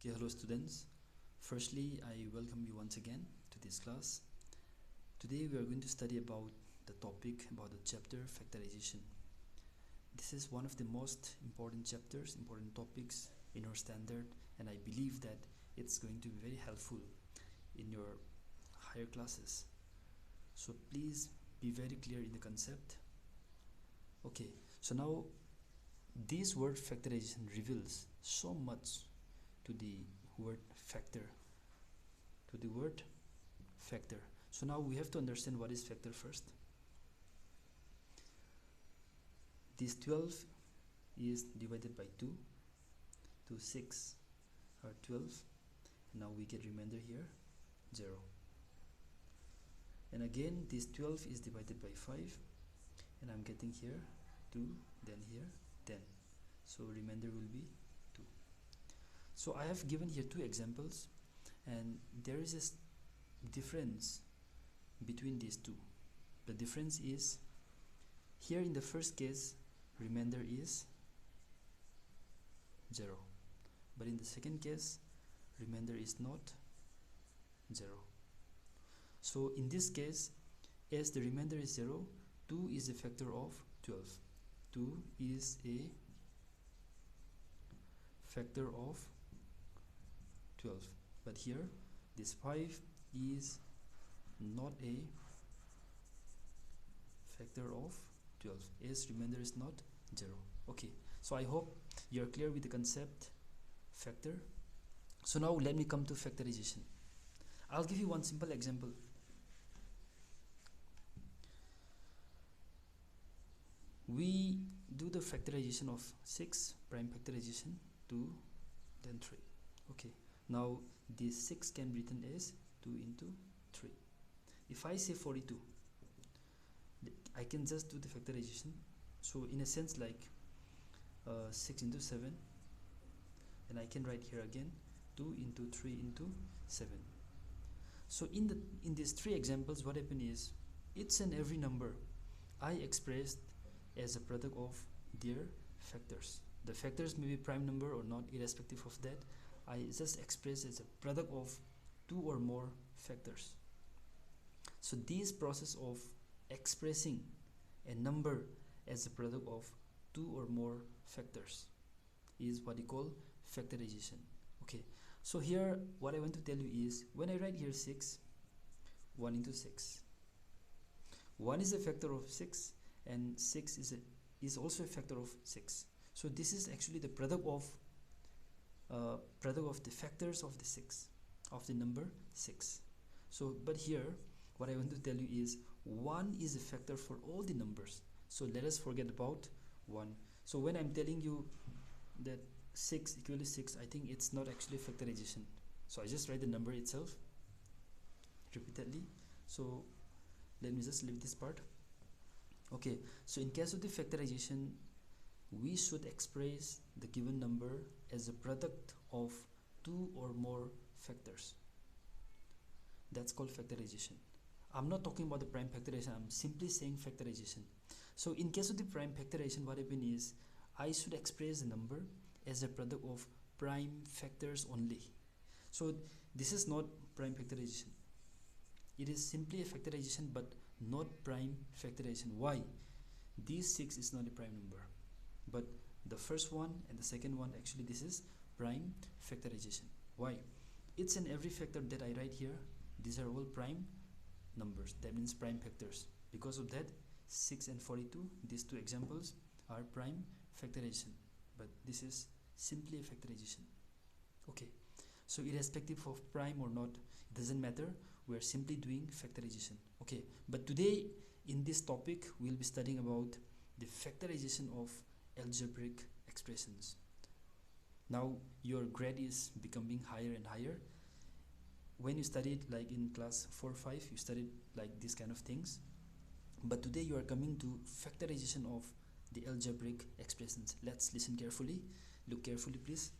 Okay, hello students. Firstly, I welcome you once again to this class. Today we are going to study about the topic about the chapter factorization. This is one of the most important chapters, important topics in our standard, and I believe that it's going to be very helpful in your higher classes. So please be very clear in the concept. Okay, so now this word factorization reveals so much to the word factor, So now we have to understand what is factor first. This 12 is divided by 2 to 6 or 12. Now we get remainder here 0. And again this 12 is divided by 5, and I'm getting here 2, then here 10. So remainder will be 2. So I have given here two examples, and there is a difference between these two. The difference is here in the first case remainder is 0, but in the second case remainder is not 0. So in this case, as the remainder is 0, 2 is a factor of 12. 2 is a factor of 12, but here this 5 is not a factor of 12 as remainder is not 0. Okay, so I hope you are clear with the concept factor. So now let me come to factorization. I'll give you one simple example. We do the factorization of 6, prime factorization, 2, then 3. Okay, now this 6 can be written as 2 into 3. If I say 42, I can just do the factorization. So in a sense, like 6 into 7, and I can write here again 2 into 3 into 7. So in these three examples, what happened is each and every number I expressed as a product of their factors. The factors may be prime number or not, irrespective of that. I just express as a product of 2 or more factors. So this process of expressing a number as a product of 2 or more factors is what we call factorization. Okay, so here what I want to tell you is when I write here 6, 1 into 6, 1 is a factor of 6 and 6 is also a factor of 6. So this is actually the product of the factors of the 6, of the number 6. So but here what I want to tell you is 1 is a factor for all the numbers. So let us forget about 1. So when I'm telling you that 6 equal to 6, I think it's not actually factorization. So I just write the number itself repeatedly. So let me just leave this part. Okay, so in case of the factorization, we should express the given number as a product of 2 or more factors. That's called factorization. I'm not talking about the prime factorization, I'm simply saying factorization. So in case of the prime factorization, what happens is I should express the number as a product of prime factors only. So this is not prime factorization. It is simply a factorization but not prime factorization. Why? This 6 is not a prime number, but the first one and the second one, actually this is prime factorization. Why? Each and every factor that I write here, these are all prime numbers, that means prime factors. Because of that, 6 and 42, these two examples are prime factorization, but this is simply a factorization. Okay, so irrespective of prime or not, it doesn't matter, we are simply doing factorization. Okay, but today in this topic we'll be studying about the factorization of algebraic expressions. Now your grade is becoming higher and higher. When you studied like in class 4 5, you studied like these kind of things, but today you are coming to factorization of the algebraic expressions. Let's listen carefully, look carefully please.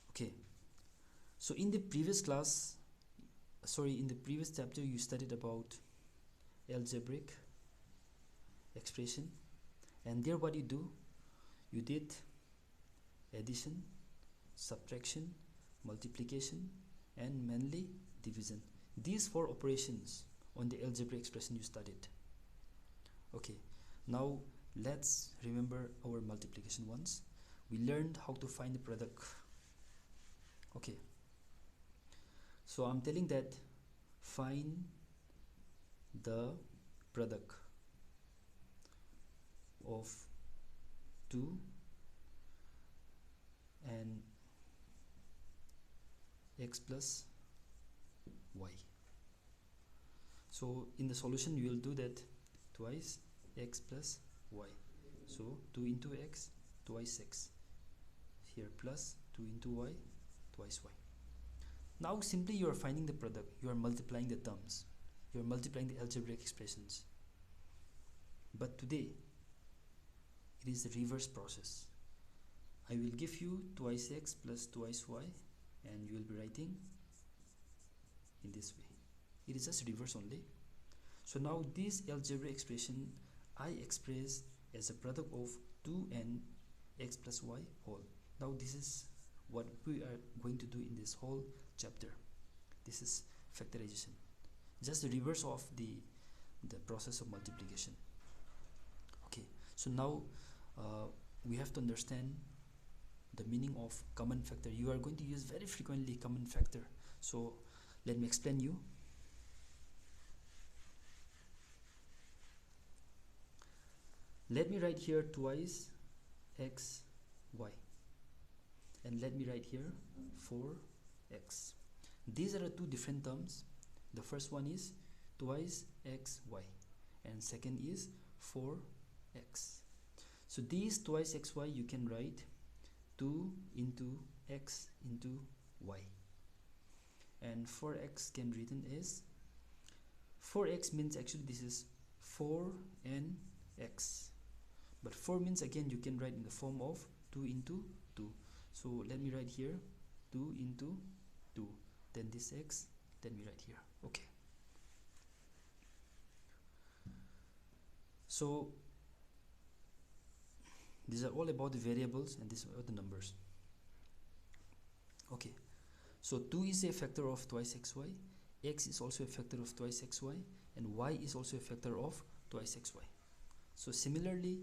Okay, so in the previous chapter you studied about algebraic expression, and there what you do, you did addition, subtraction, multiplication, and mainly division. These 4 operations on the algebraic expression you studied. Okay, now let's remember our multiplication ones. We learned how to find the product. Okay, so I'm telling that find the product of 2 and x plus y. So in the solution you will do that twice x plus y. So 2 into x twice x. Here plus 2 into y twice y. Now simply you are finding the product. You are multiplying the terms. You are multiplying the algebraic expressions. But today it is the reverse process. I will give you twice x plus twice y, and you will be writing in this way. It is just reverse only. So now this algebraic expression I express as a product of 2 and x plus y whole. Now this is what we are going to do in this whole chapter. This is factorization, just the reverse of the process of multiplication. Okay, so now we have to understand the meaning of common factor. You are going to use very frequently common factor. So let me explain you. Let me write here twice x y, and let me write here 4x. These are the 2 different terms. The first one is twice x y, and second is 4x. So these twice x y you can write 2 into x into y, and 4x can be written as 4x means actually this is 4 and x, but 4 means again you can write in the form of 2 into 2. So let me write here 2 into 2, then this x, let me write here. Okay, so these are all about the variables and these are the numbers. Okay, so 2 is a factor of twice xy, x is also a factor of twice xy, and y is also a factor of twice xy. So similarly,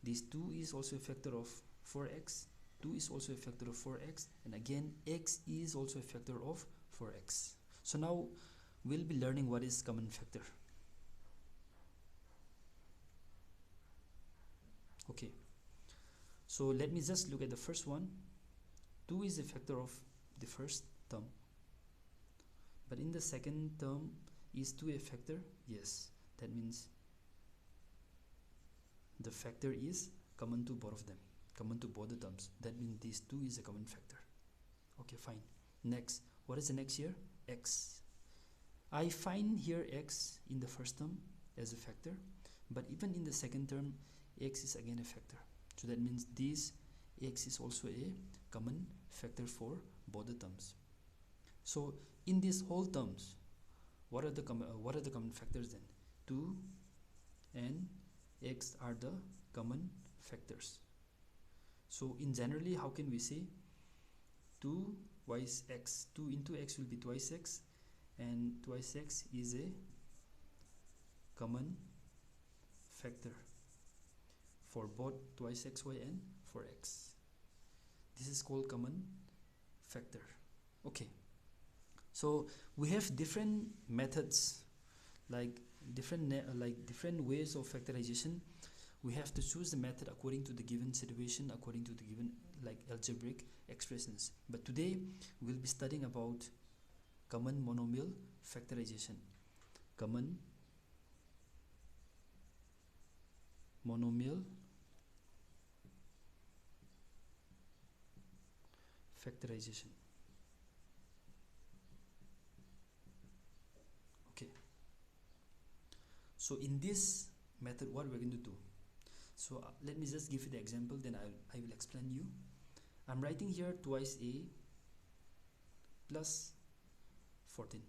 this 2 is also a factor of 4x, 2 is also a factor of 4x, and again x is also a factor of 4x. So now we'll be learning what is common factor. Okay, so let me just look at the first one. 2 is a factor of the first term, but in the second term, is 2 a factor? Yes, that means the factor is common to both of them, common to both the terms. That means this 2 is a common factor. Okay, fine. Next, what is the next here? X. I find here x in the first term as a factor, but even in the second term, x is again a factor. So that means this x is also a common factor for both the terms. So in these whole terms, what are the common factors then? 2 and x are the common factors. So in generally, how can we say 2 twice x? 2 into x will be twice x, and twice x is a common factor for both twice xy and 4x. This is called common factor. Okay, so we have different methods, like different ways of factorization. We have to choose the method according to the given situation, according to the given algebraic expressions. But today we'll be studying about common monomial factorization. Common monomial factorization. Okay, so in this method, what we're going to do, so let me just give you the example, then I will explain you. I'm writing here twice a plus 14.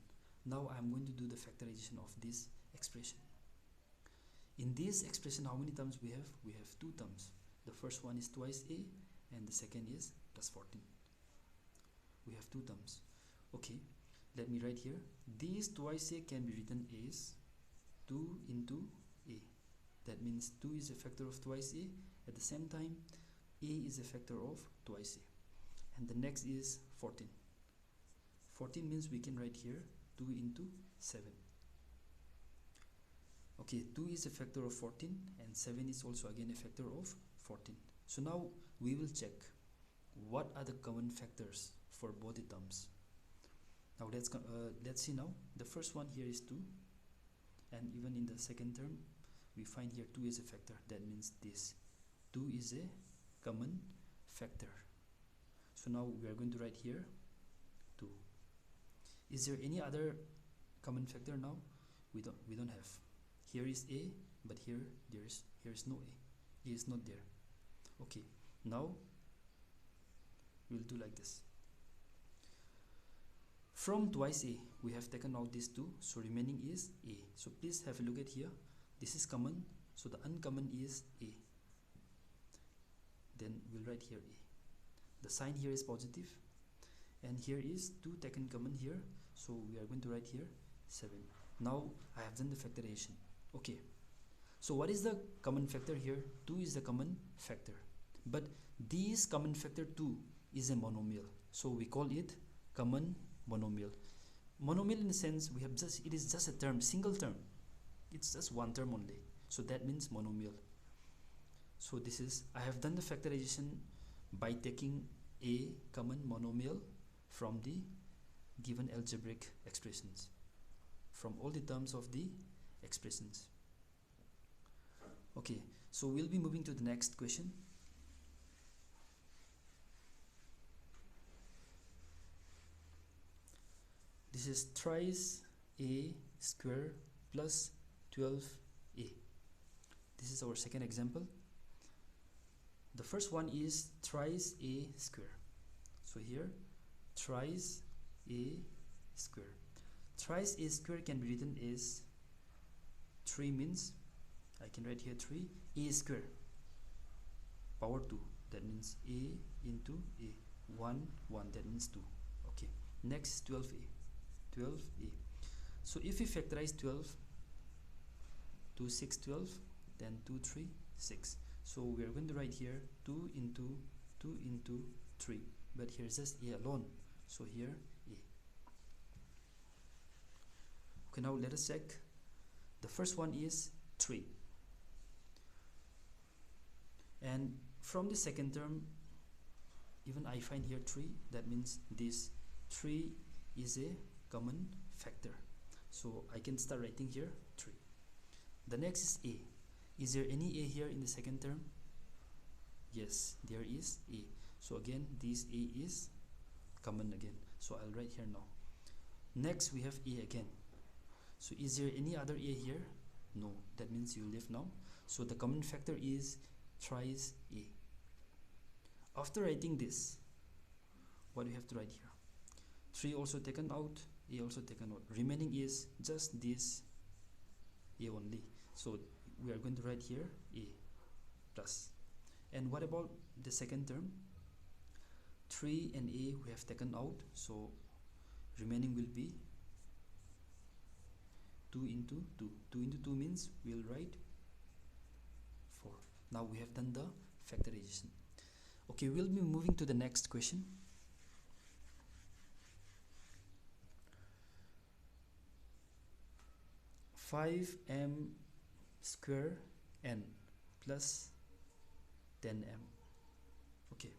Now I'm going to do the factorization of this expression. In this expression, how many terms we have? We have 2 terms. The first one is twice a, and the second is plus 14. We have two terms. Okay, let me write here. This twice a can be written as 2 into a. That means 2 is a factor of twice a. At the same time, a is a factor of twice a. And the next is 14. 14 means we can write here 2 into 7. Okay, 2 is a factor of 14 and 7 is also again a factor of 14. So now we will check what are the common factors for both the terms. Now let's see now. The first one here is 2, and even in the second term we find here 2 is a factor. That means this 2 is a common factor. So now we are going to write here 2. Is there any other common factor now? We don't have. Here is a, but here is no a. A is not there. Okay, now we'll do like this. From twice a, we have taken out these 2, so remaining is a. So please have a look at here. This is common, so the uncommon is a. Then we'll write here a. The sign here is positive, and here is 2 taken common here, so we are going to write here 7. Now I have done the factorization. Okay, so what is the common factor here? 2 is the common factor, but this common factor 2 is a monomial, so we call it common monomial. Monomial in the sense we have it is just a term, single term. It's just one term only, so that means monomial. So this is, I have done the factorization by taking a common monomial from the given algebraic expressions, from all the terms of the expressions. Okay, so we'll be moving to the next question. This is thrice a square plus 12a. This is our second example. The first one is thrice a square. So here thrice a square. Thrice a square can be written as 3 means I can write here 3 a square power 2. That means a into a. 1 1, that means 2. Okay, next 12a. 12a. So if we factorize 12, 2 6 12, then 2 3 6. So we are going to write here 2 into 2 into 3, but here is just a alone, so here a. Okay, now let us check. The first one is 3, and from the second term even I find here 3. That means this 3 is a common factor, so I can start writing here 3. The next is a. Is there any a here in the second term? Yes, there is a. So again this a is common again, so I'll write here now. Next we have a again. So is there any other a here? No, that means you leave now. So the common factor is thrice a. After writing this, what do you have to write here? 3 also taken out, a also taken out. Remaining is just this a only. So we are going to write here a plus. And what about the second term? 3 and a we have taken out, so remaining will be 2 into 2. 2 into 2 means we will write 4. Now we have done the factorization. Okay, we'll be moving to the next question. Five m square n plus 10m. Okay,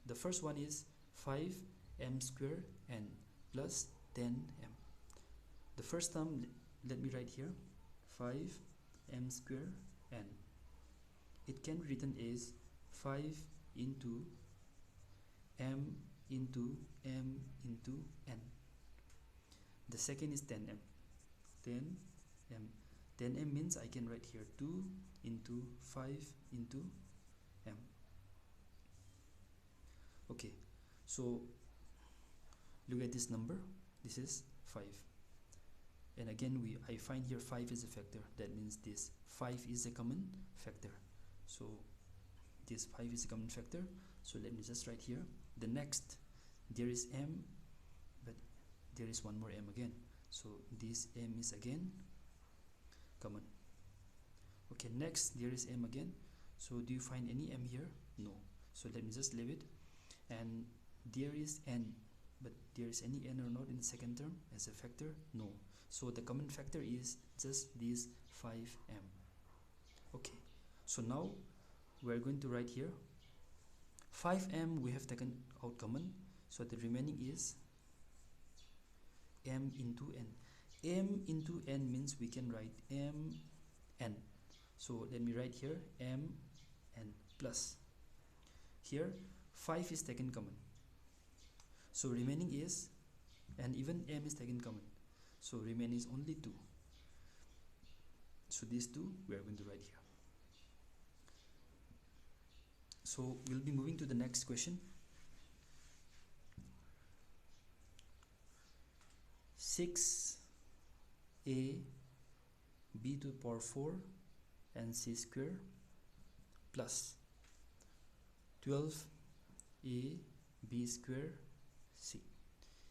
the first one is 5m square n plus 10m. The first term, let me write here 5m square n. It can be written as 5 into m into m into n. The second is 10m. 10m means I can write here 2 into 5 into m. Okay, so look at this number. This is 5, and again I find here 5 is a factor. That means this 5 is a common factor. So this 5 is a common factor, So let me just write here. The next, there is m, but there is one more m again, so this m is again common. Okay, next there is m again. So do you find any m here? No. So let me just leave it. And there is n, but there is any n or not in the second term as a factor? No. So the common factor is just this 5m. Okay, so now we are going to write here 5m we have taken out common, so the remaining is m into n. M into n means we can write m n. So let me write here m n plus. Here 5 is taken common, so remaining is, and even m is taken common, so remaining is only 2. So these two we are going to write here. So we'll be moving to the next question. 6a b to the power 4 and c square plus 12a b square c.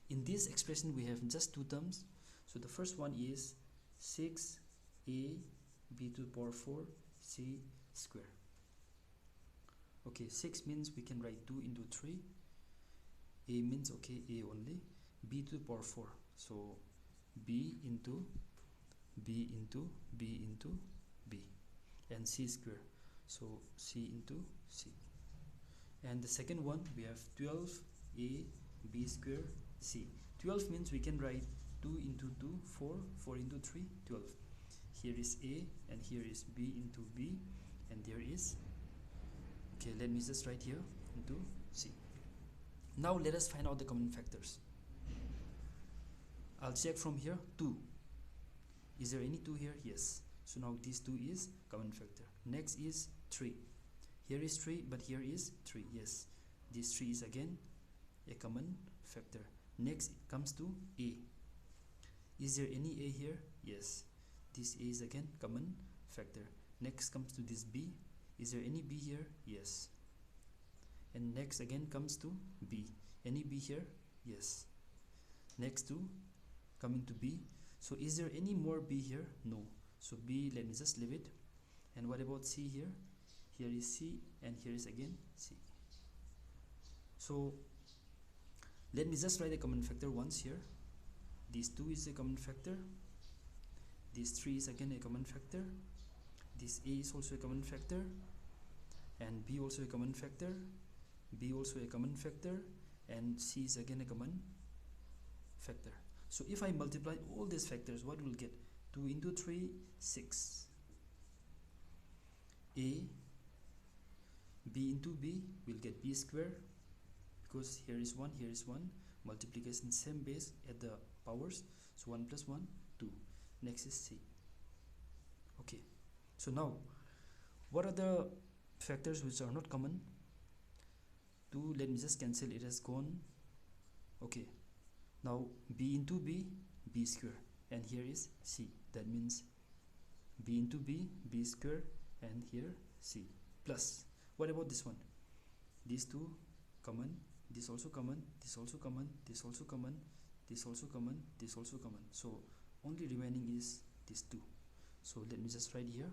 In this expression we have just two terms. So the first one is 6a b to the power 4 c square. Okay, 6 means we can write 2 into 3. A means okay, a only. B to the power 4. So b into b into b into b. And c square. So c into c. And the second one we have 12a b square c. 12 means we can write 2 into 2, 4, 4 into 3, 12. Here is a and here is b into b, and there is, okay, let me just write here into c. Now let us find out the common factors. I'll check from here 2. Is there any 2 here? Yes. So now this 2 is common factor. Next is 3. Here is 3, but here is 3. Yes. This 3 is again a common factor. Next it comes to a. Is there any a here? Yes. This a is again common factor. Next comes to this b. Is there any b here? Yes. And next again comes to b. Any b here? Yes. Next to coming to b. So is there any more b here? No. So b, let me just leave it. And what about c here? Here is c and here is again c. So let me just write a common factor once here. This 2 is a common factor. This 3 is again a common factor. This a is also a common factor. And b also a common factor. B also a common factor. And c is again a common factor. So if I multiply all these factors, what will get? 2 into 3, 6. A, b into b will get b square, because here is 1, here is 1. Multiplication same base at the powers. So 1 plus 1, 2. Next is c. Okay. So now, what are the factors which are not common? 2, let me just cancel, it has gone. Okay. Now b into b, b square, and here is c. That means b into b, b square, and here c. Plus, what about this one? These two common, this also common, this also common, this also common, this also common, this also common. So only remaining is these two. So let me just write here